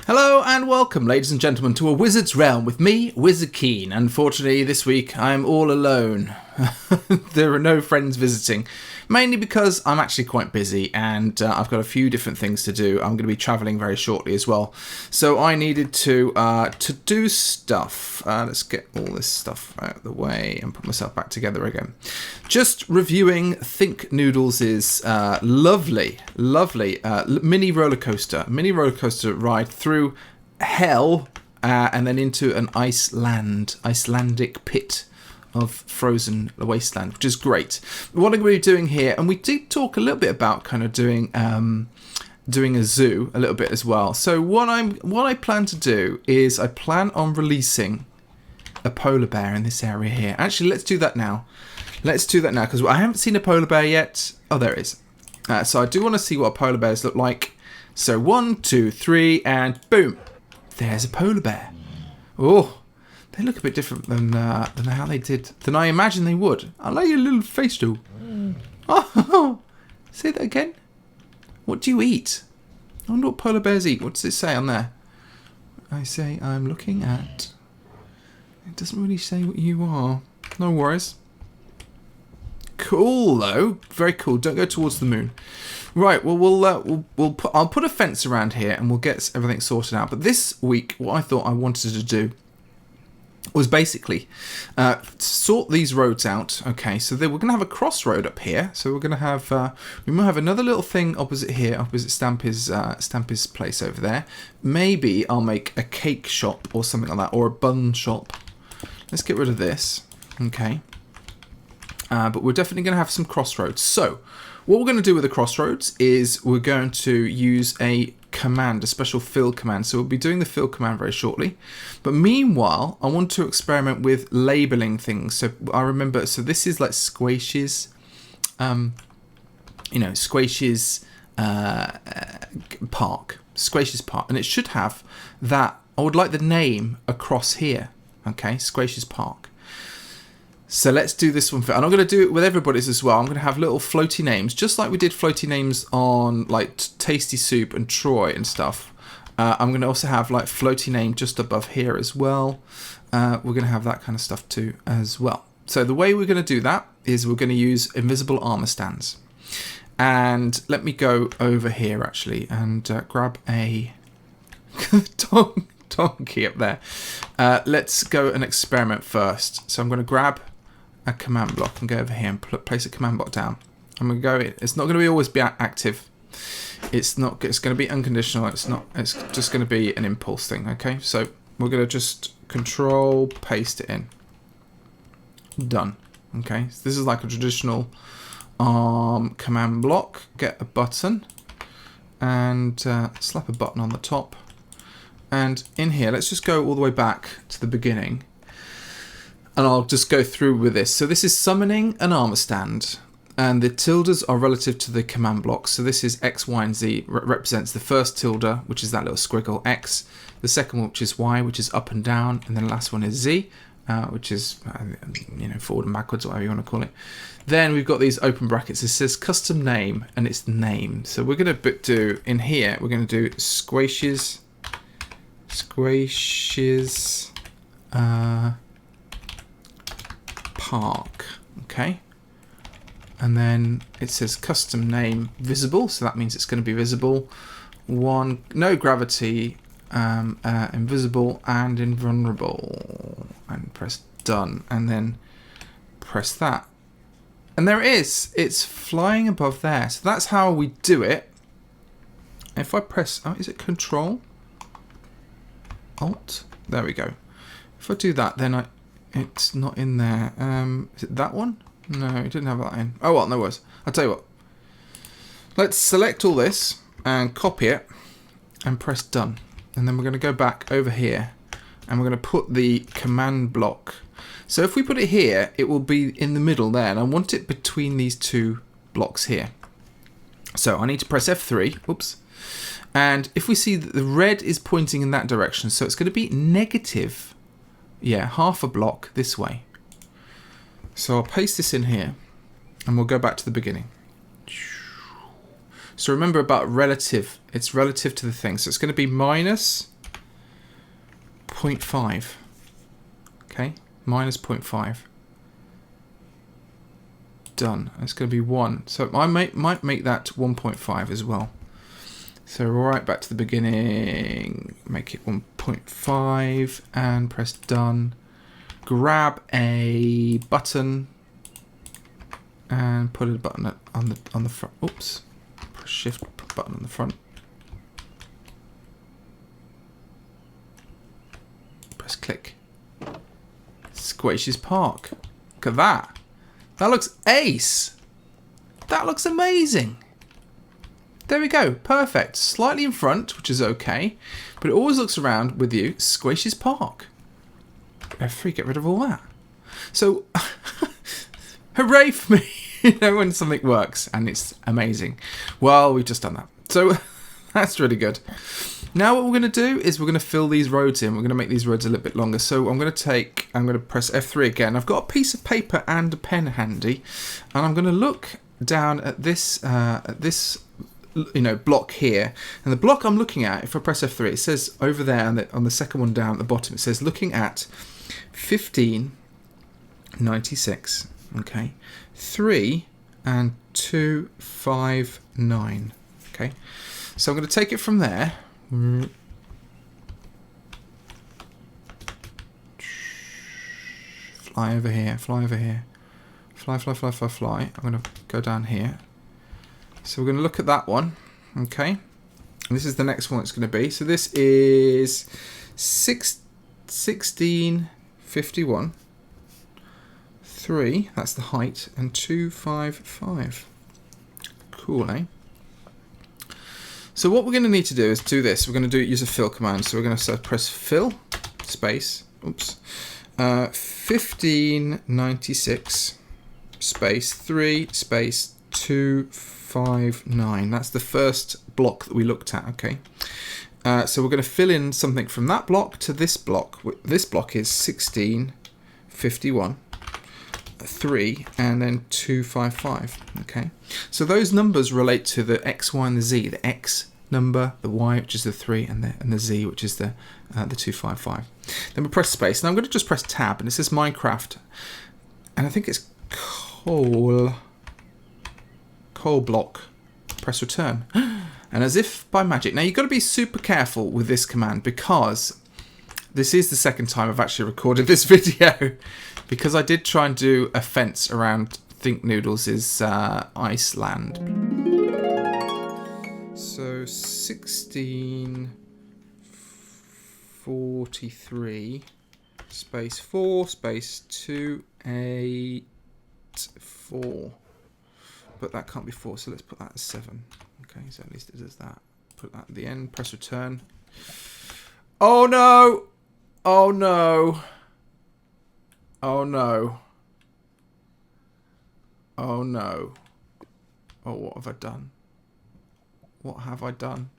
Hello and welcome, ladies and gentlemen, to A Wizard's Realm with me, Wizard Keen. Unfortunately, this week I'm all alone. There are no friends visiting, mainly because I'm actually quite busy and I've got a few different things to do. I'm going to be travelling very shortly as well, so I needed to do stuff. Let's get all this stuff out of the way and put myself back together again. Just reviewing Think Noodles' lovely mini roller coaster ride through hell and then into an Icelandic pit of frozen wasteland, which is great. What I'm going to be doing here, and we did talk a little bit about kind of doing a zoo a little bit as well. So what I plan to do is I plan on releasing a polar bear in this area here. Actually, let's do that now. Because I haven't seen a polar bear yet. Oh, there it is. So I do want to see what polar bears look like. So 1, 2, 3, and boom. There's a polar bear. Oh, they look a bit different than how they did, than I imagined they would. I like your little face though. Oh, say that again. What do you eat? I wonder what polar bears eat. What does it say on there? I say I'm looking at. It doesn't really say what you are. No worries. Cool though, very cool. Don't go towards the moon. Right. Well, I'll put a fence around here and we'll get everything sorted out. But this week, what I thought I wanted to do was basically sort these roads out. Okay, so we're going to have a crossroad up here. So we're going to have we might have another little thing opposite here, opposite Stampy's place over there. Maybe I'll make a cake shop or something like that, or a bun shop. Let's get rid of this. Okay, but we're definitely going to have some crossroads. So what we're going to do with the crossroads is we're going to use a command, a special fill command. So we'll be doing the fill command very shortly. But meanwhile, I want to experiment with labeling things. So I remember, so this is like Squash's, Squash's park. Squash's park. And it should have that, I would like the name across here. Okay, Squash's park. So let's do this one for, and I'm going to do it with everybody's as well. I'm going to have little floaty names, just like we did floaty names on like Tasty Soup and Troy and stuff. I'm going to also have like floaty name just above here as well. We're going to have that kind of stuff too as well. So the way we're going to do that is we're going to use invisible armor stands. And let me go over here actually and grab a donkey up there. Let's go and experiment first. So I'm going to grab a command block and go over here and place a command block down. I'm going to go, it's not going to be always be active. It's going to be unconditional. It's just going to be an impulse thing. Okay, so we're going to just control paste it in. Done. Okay, so this is like a traditional command block. Get a button and slap a button on the top. And in here, let's just go all the way back to the beginning. And I'll just go through with this. So this is summoning an armor stand. And the tildes are relative to the command block. So this is X, Y, and Z represents the first tilde, which is that little squiggle, X. The second one, which is Y, which is up and down. And then the last one is Z, which is forward and backwards, whatever you want to call it. Then we've got these open brackets. It says custom name, and it's the name. So we're going to do, in here, we're going to do Squash's park. Okay. And then it says custom name visible, so that means it's going to be visible. No gravity, invisible and invulnerable. And press done, and then press that. And there it is. It's flying above there. So that's how we do it. If I press, is it Control? Alt? There we go. If I do that, then it's not in there. Is it that one? No, it didn't have that in. Oh well, no worries. I'll tell you what. Let's select all this and copy it and press done. And then we're going to go back over here and we're going to put the command block. So if we put it here, it will be in the middle there. And I want it between these two blocks here. So I need to press F3. Oops. And if we see that the red is pointing in that direction, so it's going to be negative, half a block this way. So I'll paste this in here and we'll go back to the beginning. So remember about relative, it's relative to the thing. So it's going to be minus 0.5. Okay, minus 0.5. Done. It's going to be 1. So I might make that 1.5 as well. So right back to the beginning, make it 1.5 and press done. Grab a button and put a button on the front. Oops. Press shift, put button on the front. Press click. Squishy's Park. Look at that. That looks ace. That looks amazing. There we go. Perfect. Slightly in front, which is okay. But it always looks around with you. Squishy's Park. F3, get rid of all that. So, hooray for me. You know, when something works and it's amazing. Well, we've just done that. So, that's really good. Now what we're going to do is we're going to fill these roads in. We're going to make these roads a little bit longer. So I'm going to press F3 again. I've got a piece of paper and a pen handy. And I'm going to look down at this block here. And the block I'm looking at, if I press F3, it says over there on the second one down at the bottom, it says looking at 1596. Okay. 3 and 259. Okay. So I'm going to take it from there. Fly over here, fly over here. Fly, fly, fly, fly, fly. I'm going to go down here. So we're going to look at that one. Okay. And this is the next one it's going to be. So this is 1651. 3, that's the height, and 255. Cool, eh? So what we're going to need to do is do this. We're going to use a fill command. So we're going to press fill, space, 1596, space, 3, space, 259. That's the first block that we looked at, okay? So we're going to fill in something from that block to this block. This block is 1651. 3 and then 255. Okay, so those numbers relate to the X, Y, and the Z. The X number, the Y, which is the 3, and the Z, which is the 255. Then we press space, and I'm going to just press tab, and it says Minecraft, and I think it's coal block. Press return, and as if by magic. Now you've got to be super careful with this command because this is the second time I've actually recorded this video. Because I did try and do a fence around Think Noodles' Iceland. So 1643 space 4 space 284. But that can't be 4, so let's put that as 7. Okay, so at least it does that. Put that at the end, press return. Oh no! Oh no! Oh no. Oh no. Oh, what have I done? What have I done?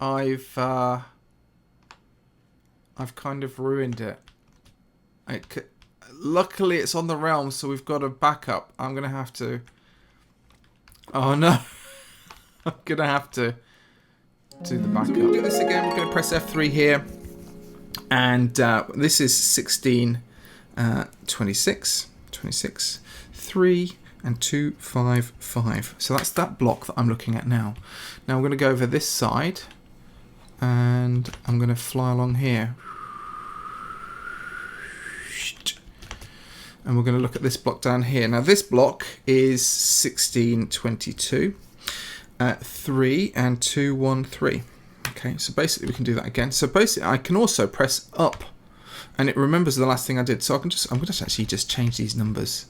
I've kind of ruined it. Luckily it's on the realm, so we've got a backup. I'm going to have to... Oh no. I'm going to have to do the backup. So we'll do this again. We're going to press F3 here. And this is 26, 3 and 255. So that's that block that I'm looking at now. Now I'm going to go over this side and I'm going to fly along here. And we're going to look at this block down here. Now this block is 1622, 3 and 213. Okay, so basically we can do that again. So basically I can also press up and it remembers the last thing I did. So I'm going to actually just change these numbers.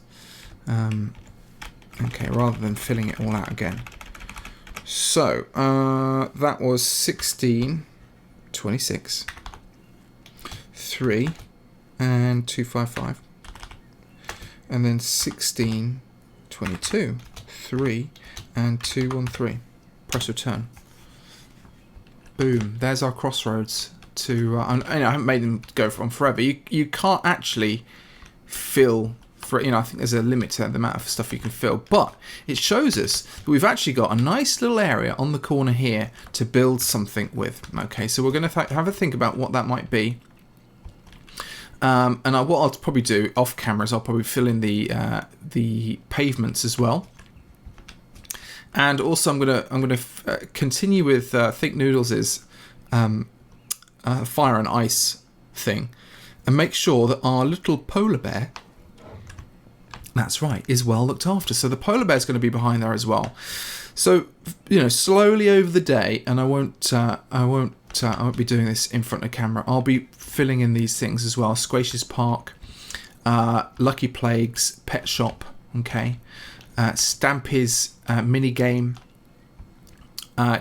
Okay, rather than filling it all out again. So that was 1626, 3 and 255. And then 1622, 3 and 213. Press return. Boom, there's our crossroads to, I haven't made them go on forever. You can't actually fill for, I think there's a limit to the amount of stuff you can fill, but it shows us that we've actually got a nice little area on the corner here to build something with. Okay, so we're going to have a think about what that might be. And what I'll probably do off camera is I'll probably fill in the pavements as well. And also I'm gonna continue with Think Noodles' fire and ice thing, and make sure that our little polar bear, that's right, is well looked after. So the polar bear is going to be behind there as well. So slowly over the day, and I won't be doing this in front of camera. I'll be filling in these things as well. Squacious Park, Lucky Plagues, Pet Shop, okay, Stampy's mini game,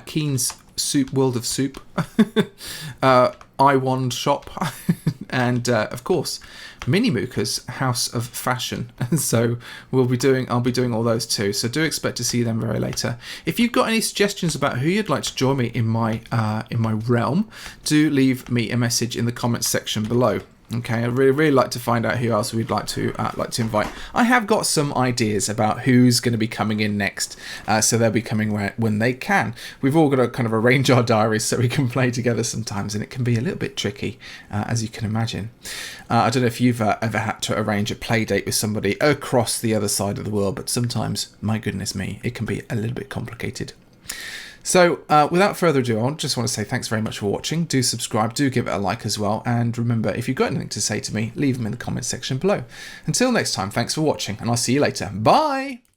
Keen's Soup World of Soup, iWand Shop, and of course Mini Mooka's House of Fashion. So I'll be doing all those too. So do expect to see them very later. If you've got any suggestions about who you'd like to join me in my realm, do leave me a message in the comments section below. Okay, I'd really like to find out who else we'd like to invite. I have got some ideas about who's going to be coming in next, so they'll be coming when they can. We've all got to kind of arrange our diaries so we can play together sometimes, and it can be a little bit tricky, as you can imagine. I don't know if you've ever had to arrange a play date with somebody across the other side of the world, but sometimes, my goodness me, it can be a little bit complicated. So, without further ado, I just want to say thanks very much for watching. Do subscribe, do give it a like as well, and remember, if you've got anything to say to me, leave them in the comments section below. Until next time, thanks for watching, and I'll see you later. Bye!